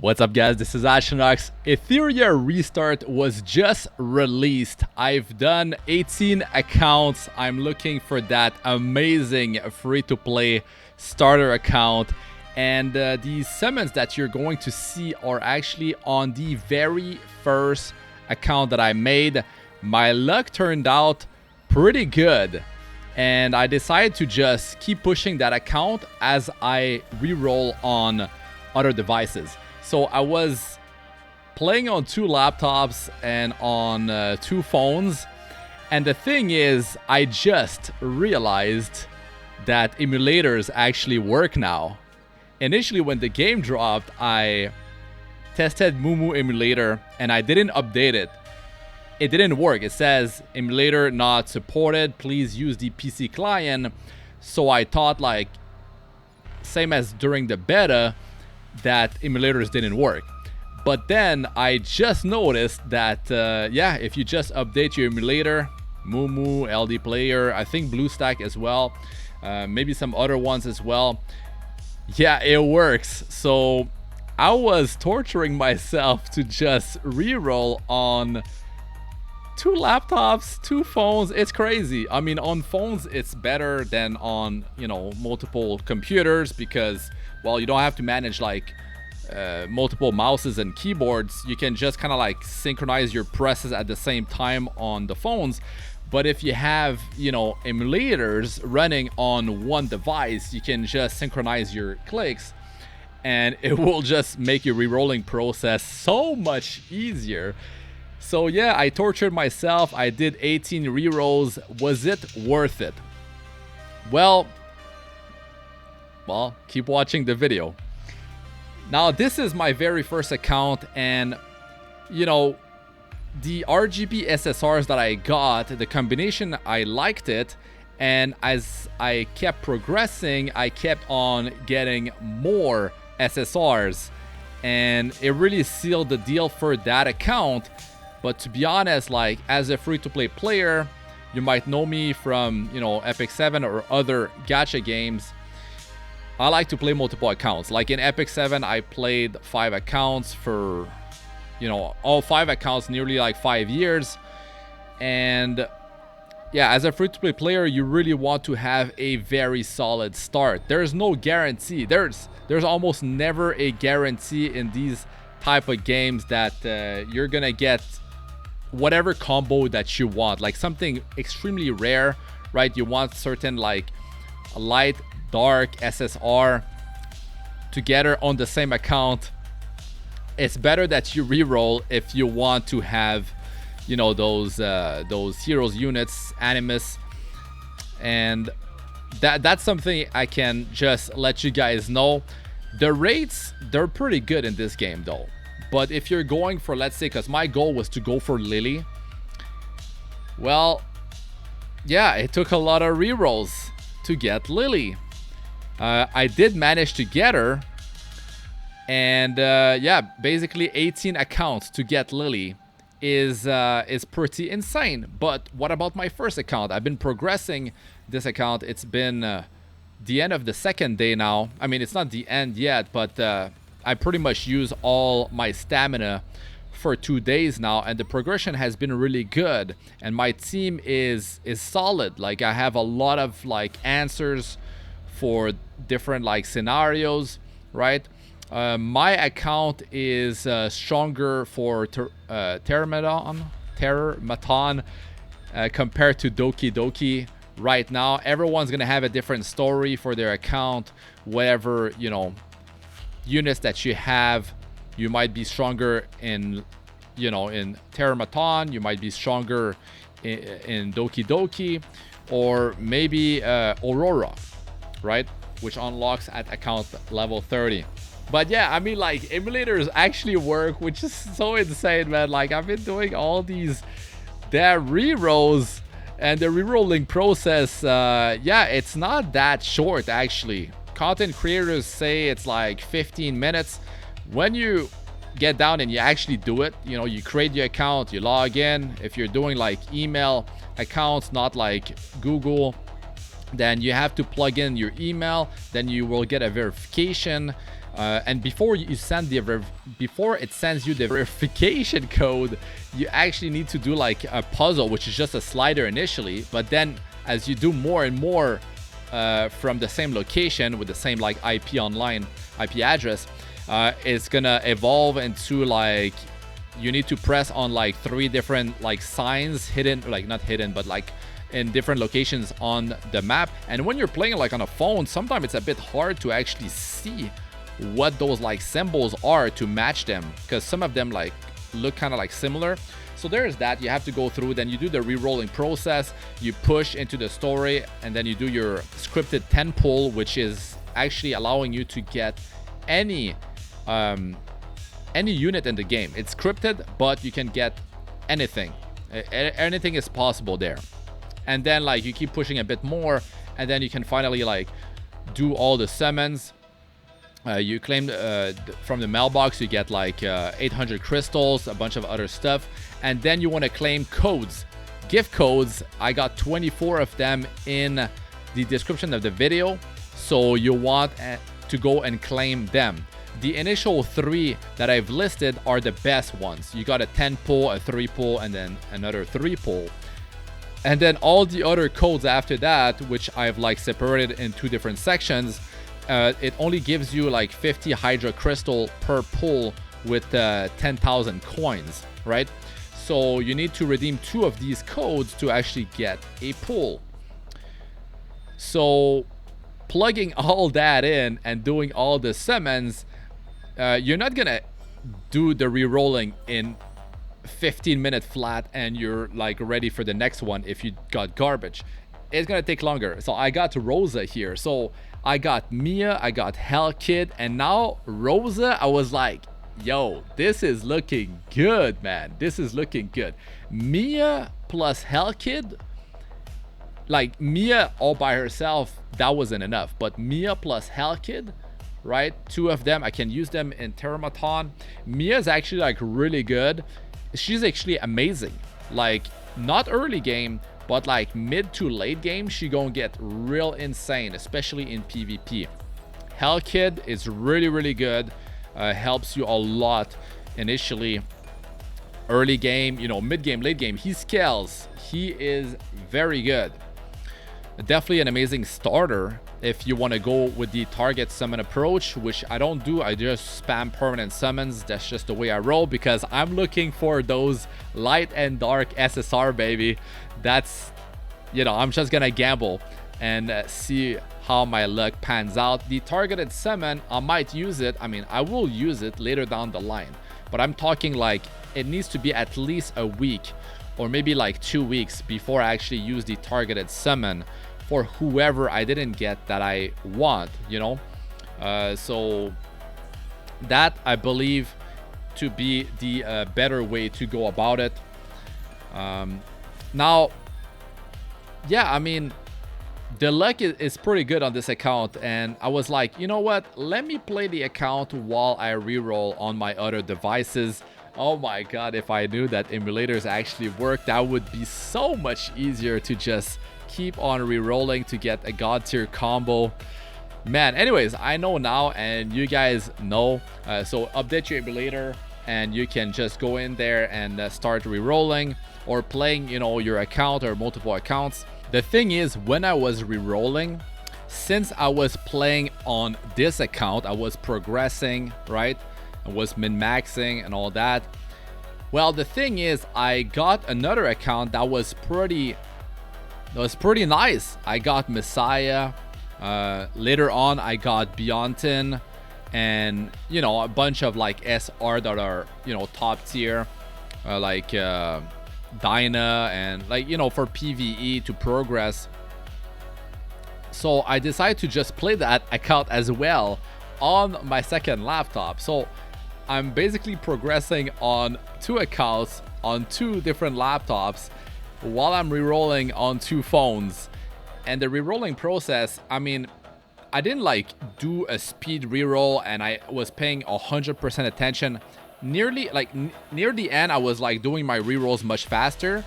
What's up, guys? This is Astranox. Etheria Restart was just released. I've done 18 accounts. I'm looking for that amazing free-to-play starter account. And these summons that you're going to see are actually on the very first account that I made. My luck turned out pretty good. And I decided to just keep pushing that account as I reroll on other devices. So I was playing on 2 laptops and on 2 phones. And the thing is, I just realized that emulators actually work now. Initially, when the game dropped, I tested Mumu emulator and I didn't update it. It didn't work. It says emulator not supported. Please use the PC client. So I thought, like, same as during the beta, that emulators didn't work. But then I just noticed that yeah, if you just update your emulator, Mumu, LD Player, I think BlueStack as well, maybe some other ones as well, yeah, it works. So I was torturing myself to just reroll on 2 laptops, 2 phones. It's crazy. I mean, on phones it's better than on, you know, multiple computers, because, well, you don't have to manage like multiple mouses and keyboards. You can just kind of like synchronize your presses at the same time on the phones. But if you have, you know, emulators running on one device, you can just synchronize your clicks and it will just make your rerolling process so much easier. So yeah, I tortured myself. I did 18 rerolls. Was it worth it? Well, keep watching the video. Now, this is my very first account, and you know, the RGB SSRs that I got, the combination, I liked it, and as I kept progressing, I kept on getting more SSRs, and it really sealed the deal for that account. But to be honest, like, as a free-to-play player, you might know me from, you know, Epic 7 or other gacha games. I like to play multiple accounts. Like in Epic 7, I played 5 accounts for, you know, all 5 accounts nearly like 5 years. And yeah, as a free-to-play player, you really want to have a very solid start. There's no guarantee. There's almost never a guarantee in these type of games that you're gonna get whatever combo that you want, like something extremely rare, right? You want certain like light, dark SSR together on the same account. It's better that you reroll if you want to have, you know, those heroes units, animus, and that's something I can just let you guys know. The rates, they're pretty good in this game though. But if you're going for, let's say, because my goal was to go for Lily, well, yeah, it took a lot of rerolls to get Lily. I did manage to get her, and yeah, basically 18 accounts to get Lily is pretty insane. But what about my first account? I've been progressing this account. It's been the end of the 2nd day now. I mean, it's not the end yet, but I pretty much use all my stamina for 2 days now, and the progression has been really good, and my team is solid. Like, I have a lot of like answers for different like scenarios, right? My account is stronger for Terramaton compared to Doki Doki right now. Everyone's gonna have a different story for their account. Whatever, you know, units that you have, you might be stronger in, you know, in Terramaton, you might be stronger in Doki Doki, or maybe Aurora, right, which unlocks at account level 30. But yeah, I mean, like, emulators actually work, which is so insane, man. Like, I've been doing all these rerolls, and the rerolling process, yeah, it's not that short actually. Content creators say it's like 15 minutes. When you get down and you actually do it, you know, you create your account, you log in. If you're doing like email accounts, not like Google, then you have to plug in your email, then you will get a verification. And before you send before it sends you the verification code, you actually need to do like a puzzle, which is just a slider initially. But then as you do more and more from the same location with the same like IP online IP address, it's gonna evolve into like you need to press on like 3 different like signs hidden, like not hidden, but like in different locations on the map. And when you're playing like on a phone, sometimes it's a bit hard to actually see what those like symbols are to match them, because some of them like look kind of like similar. So there's that. You have to go through, then you do the re-rolling process, you push into the story, and then you do your scripted 10 pull, which is actually allowing you to get any unit in the game. It's scripted, but you can get anything. Anything is possible there. And then like you keep pushing a bit more, and then you can finally like do all the summons. You claim from the mailbox, you get like 800 crystals, a bunch of other stuff, and then you want to claim codes, gift codes. I got 24 of them in the description of the video, so you want to go and claim them. The initial 3 that I've listed are the best ones. You got a 10 pull, a 3 pull, and then another 3 pull. And then all the other codes after that, which I've like separated in 2 different sections, it only gives you like 50 Hydra crystal per pull with 10,000 coins, right? So you need to redeem 2 of these codes to actually get a pull. So plugging all that in and doing all the summons, you're not gonna do the re-rolling in 15-minute flat and you're like ready for the next one if you got garbage. It's gonna take longer. So I got Rosa here. So I got Mia, I got Hell Kid, and now Rosa. I was like, yo, this is looking good, man. This is looking good. Mia plus Hell Kid, like Mia all by herself, that wasn't enough. But Mia plus Hell Kid, right? 2 of them, I can use them in Teramaton. Mia's actually like really good. She's actually amazing. Like not early game, but like mid to late game, she gonna get real insane, especially in PvP. Hell Kid is really, really good. Helps you a lot initially. Early game, you know, mid game, late game, he scales. He is very good. Definitely an amazing starter if you want to go with the target summon approach, which I don't do. I just spam permanent summons. That's just the way I roll, because I'm looking for those light and dark SSR, baby. That's, you know, I'm just gonna gamble and see how my luck pans out. The targeted summon, I might use it. I mean, I will use it later down the line, but I'm talking like it needs to be at least a week or maybe like 2 weeks before I actually use the targeted summon for whoever I didn't get that I want, you know. So that I believe to be the better way to go about it. Now, yeah, I mean, the luck is pretty good on this account, and I was like, you know what, let me play the account while I reroll on my other devices. Oh my god, if I knew that emulators actually work, that would be so much easier to just keep on rerolling to get a god tier combo. Man, anyways, I know now and you guys know, so update your emulator and you can just go in there and start rerolling or playing, you know, your account or multiple accounts. The thing is, when I was rerolling, since I was playing on this account, I was progressing, right? I was min-maxing and all that. Well, the thing is, I got another account that was pretty nice. I got Messiah. Later on, I got Beyontin, and you know, a bunch of like SR that are, you know, top tier, like Dyna, and like, you know, for PvE to progress. So I decided to just play that account as well on my second laptop. So I'm basically progressing on 2 accounts on 2 different laptops while I'm rerolling on 2 phones. And the rerolling process, I mean, I didn't like do a speed reroll and I was paying 100% attention. Near the end, I was like doing my rerolls much faster.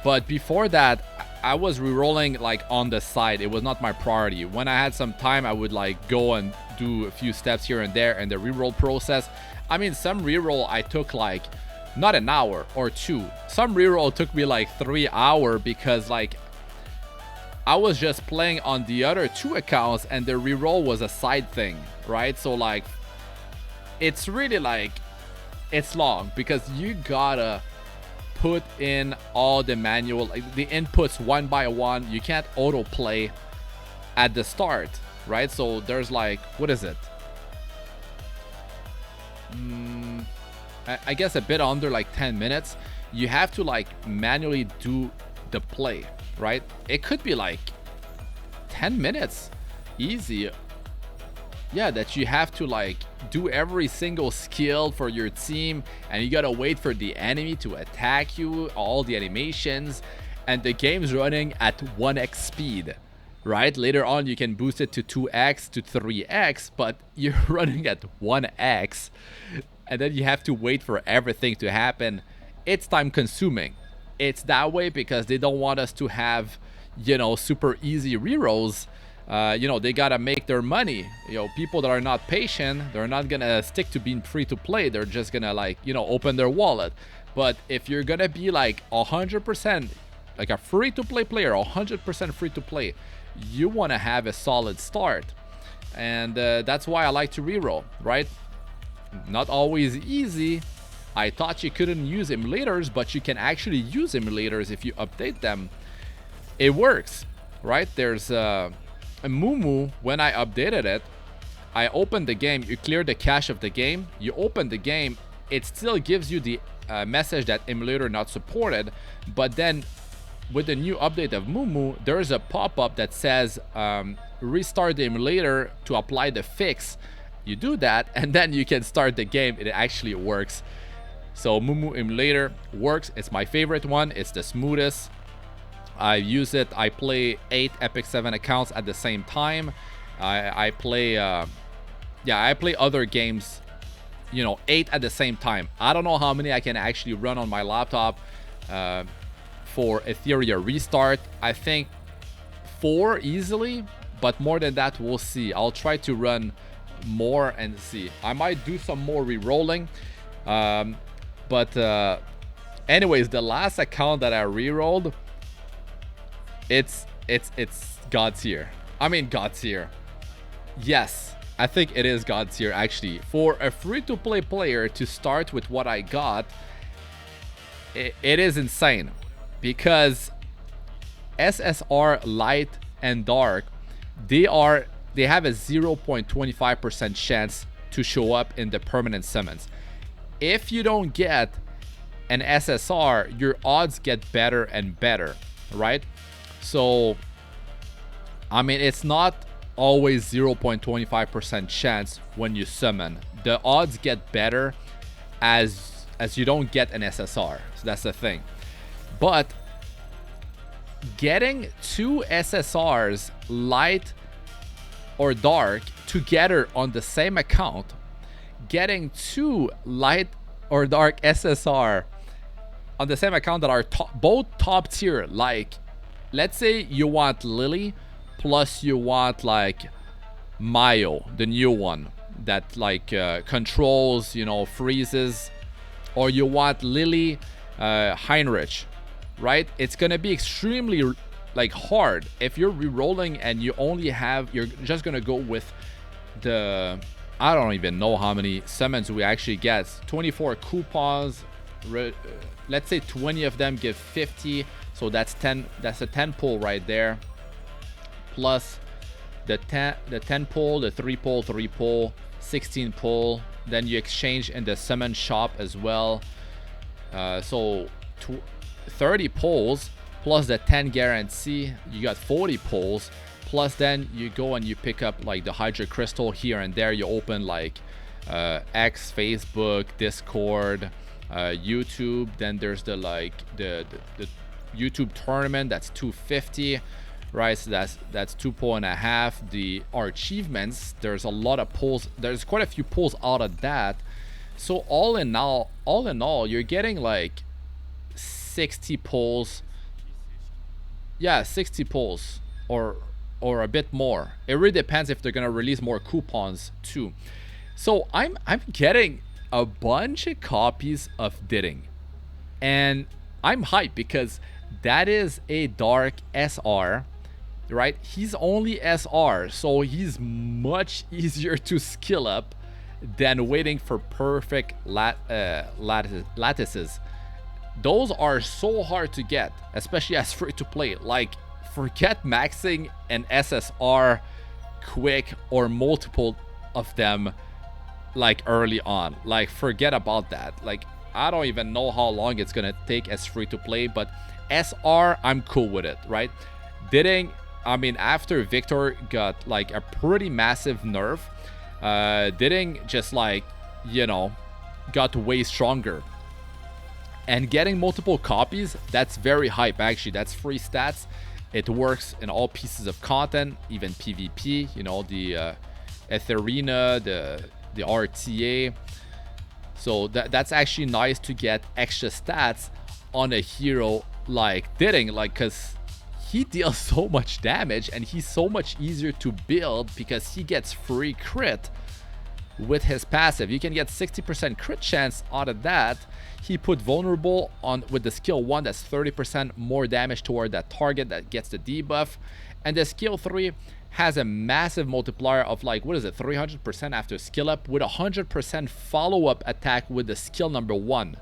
But before that, I was rerolling like on the side. It was not my priority. When I had some time, I would like go and do a few steps here and there in the reroll process. I mean, some reroll I took like not an hour or two. Some reroll took me like 3 hours because like I was just playing on the other 2 accounts and the reroll was a side thing, right? So like it's really like it's long because you gotta put in all the manual, like the inputs one by one. You can't autoplay at the start, right? So there's like, what is it? I guess a bit under like 10 minutes. You have to like manually do the play, right? It could be like 10 minutes easy. Yeah, that you have to like do every single skill for your team, and you gotta wait for the enemy to attack you, all the animations, and the game's running at 1x speed, right? Later on you can boost it to 2x to 3x, but you're running at 1x, and then you have to wait for everything to happen. It's time consuming. It's that way because they don't want us to have, you know, super easy rerolls. You know, they gotta make their money. You know, people that are not patient, they're not gonna stick to being free to play. They're just gonna like, you know, open their wallet. But if you're gonna be like 100% like a free to play player, 100% free to play, you want to have a solid start. And that's why I like to reroll, right? Not always easy. I thought you couldn't use emulators, but you can actually use emulators if you update them. It works, right? There's a Mumu. When I updated it, I opened the game, you clear the cache of the game, you open the game, it still gives you the message that emulator not supported, but then with the new update of Mumu, there's a pop-up that says restart the emulator to apply the fix. You do that and then you can start the game. It actually works. So Mumu emulator works. It's my favorite one. It's the smoothest. I use it. I play 8 Epic 7 accounts at the same time. I play I play other games, you know, 8 at the same time. I don't know how many I can actually run on my laptop for Etheria Restart. I think 4 easily, but more than that we'll see. I'll try to run more and see. I might do some more rerolling. But anyways, the last account that I rerolled, it's God's Tier. I mean God's Tier. Yes, I think it is God's Tier actually. For a free-to-play player to start with what I got, it is insane. Because SSR Light and Dark, they have a 0.25% chance to show up in the Permanent Summons. If you don't get an SSR, your odds get better and better, right? So, I mean, it's not always 0.25% chance when you summon. The odds get better as you don't get an SSR. So that's the thing. But getting 2 SSRs, Light or Dark, together on the same account, getting 2 Light or Dark SSR on the same account that are both top tier, like let's say you want Lily plus you want like Mayo, the new one that like controls, you know, freezes, or you want Lily Heinrich, right? It's gonna be extremely like hard if you're rerolling and you only have, you're just gonna go with the, I don't even know how many summons we actually get. 24 coupons. Let's say 20 of them give 50. So that's 10. That's a 10 pull right there. Plus the 10 pull, the 3 pull, 3 pull, 16 pull. Then you exchange in the summon shop as well. So 30 pulls plus the 10 guarantee. You got 40 pulls. Plus then you go and you pick up like the Hydra Crystal here and there. You open like X, Facebook, Discord, YouTube. Then there's the like the YouTube tournament, that's 250, right? So that's 2.5. The achievements, there's a lot of pulls. There's quite a few pulls out of that. So all in all, you're getting like 60 pulls yeah, 60 pulls or a bit more. It really depends if they're gonna release more coupons too. So I'm getting a bunch of copies of Ditting, and I'm hyped because that is a dark SR, right? He's only SR, so he's much easier to skill up than waiting for perfect lattices. Those are so hard to get, especially as free to play. Like, forget maxing an SSR quick or multiple of them like early on. Like, forget about that. Like, I don't even know how long it's gonna take as free to play, but SR, I'm cool with it, right? Ditting, I mean, after Victor got like a pretty massive nerf, Ditting just like, you know, got way stronger. And getting multiple copies, that's very hype actually. That's free stats. It works in all pieces of content, even PvP, you know, the Etheria, the RTA. So that's actually nice to get extra stats on a hero like Ditting, like, because he deals so much damage and he's so much easier to build because he gets free crit with his passive. You can get 60% crit chance out of that. He put vulnerable on with the skill 1, that's 30% more damage toward that target that gets the debuff. And the skill 3 has a massive multiplier of like, what is it, 300% after skill up, with 100% follow-up attack with the skill number 1.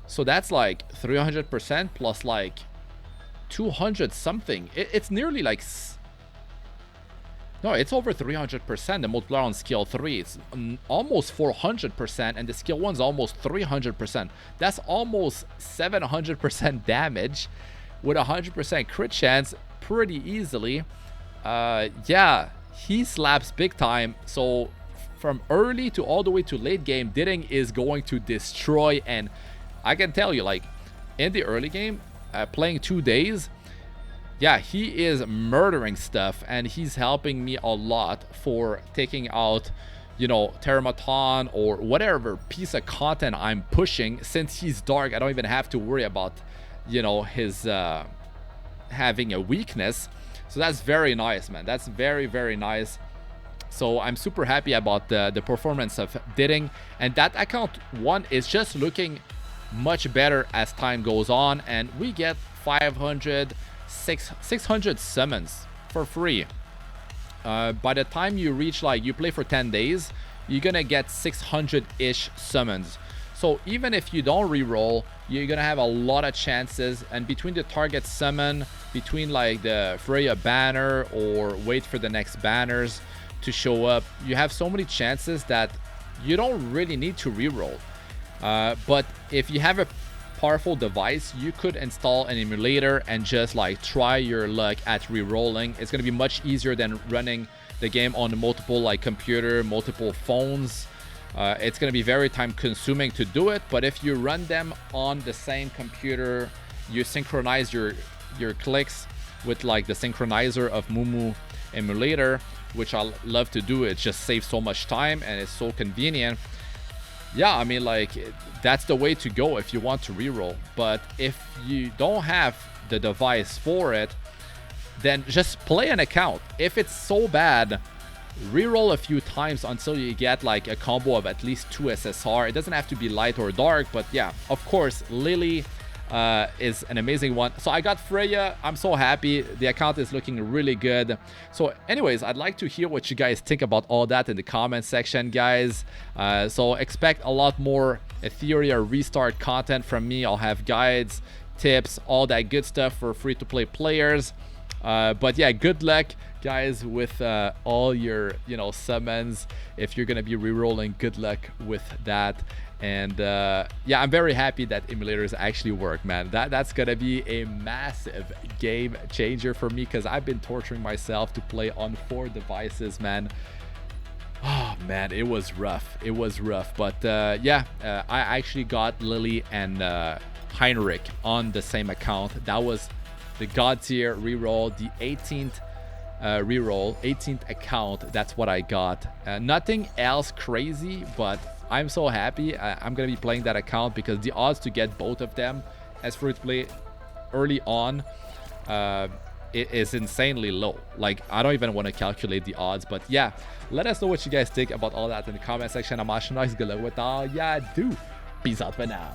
So that's like 300% plus like 200 something. It's nearly like, no, it's over 300%. The multiplier on skill 3, it's almost 400%, and the skill 1's almost 300%. That's almost 700% damage with 100% crit chance pretty easily. Yeah, he slaps big time. So from early to all the way to late game, Ditting is going to destroy. And I can tell you, like, in the early game, playing 2 days, yeah, he is murdering stuff, and he's helping me a lot for taking out, you know, Teramaton or whatever piece of content I'm pushing. Since he's dark, I don't even have to worry about, you know, his having a weakness. So that's very nice, man. That's very, very nice. So I'm super happy about the performance of Ditting, and that account 1 is just looking much better as time goes on, and we get 600 summons for free. By the time you reach, like, you play for 10 days, you're gonna get 600-ish summons. So even if you don't reroll, you're gonna have a lot of chances. And between the target summon, between like the Freya banner or wait for the next banners to show up, you have so many chances that you don't really need to reroll. But if you have a powerful device, you could install an emulator and just like try your luck at rerolling. It's going to be much easier than running the game on multiple like computer, multiple phones. It's going to be very time consuming to do it, but if you run them on the same computer, you synchronize your clicks with like the synchronizer of Mumu emulator, which I love to do. It just saves so much time and it's so convenient. Yeah, I mean, like, that's the way to go if you want to reroll. But if you don't have the device for it, then just play an account. If it's so bad, reroll a few times until you get like a combo of at least 2 SSR. It doesn't have to be light or dark, but yeah, of course, Lily is an amazing one. So I got Freya. I'm so happy. The account is looking really good. So anyways, I'd like to hear what you guys think about all that in the comment section, guys. So expect a lot more Etheria Restart content from me. I'll have guides, tips, all that good stuff for free-to-play players. But yeah, good luck, guys, with all your, you know, summons. If you're gonna be rerolling, good luck with that. And yeah, I'm very happy that emulators actually work, man. That's gonna be a massive game changer for me, because I've been torturing myself to play on 4 devices, man. Oh man, it was rough. It was rough. But yeah, I actually got Lily and Heinrich on the same account. That was the God tier reroll, the 18th reroll, 18th account. That's what I got. Nothing else crazy, but I'm so happy. I'm gonna be playing that account because the odds to get both of them as free to play early on it is insanely low. Like, I don't even want to calculate the odds, but yeah, let us know what you guys think about all that in the comment section. I'm Astranox. Good luck with all ya do. Peace out for now.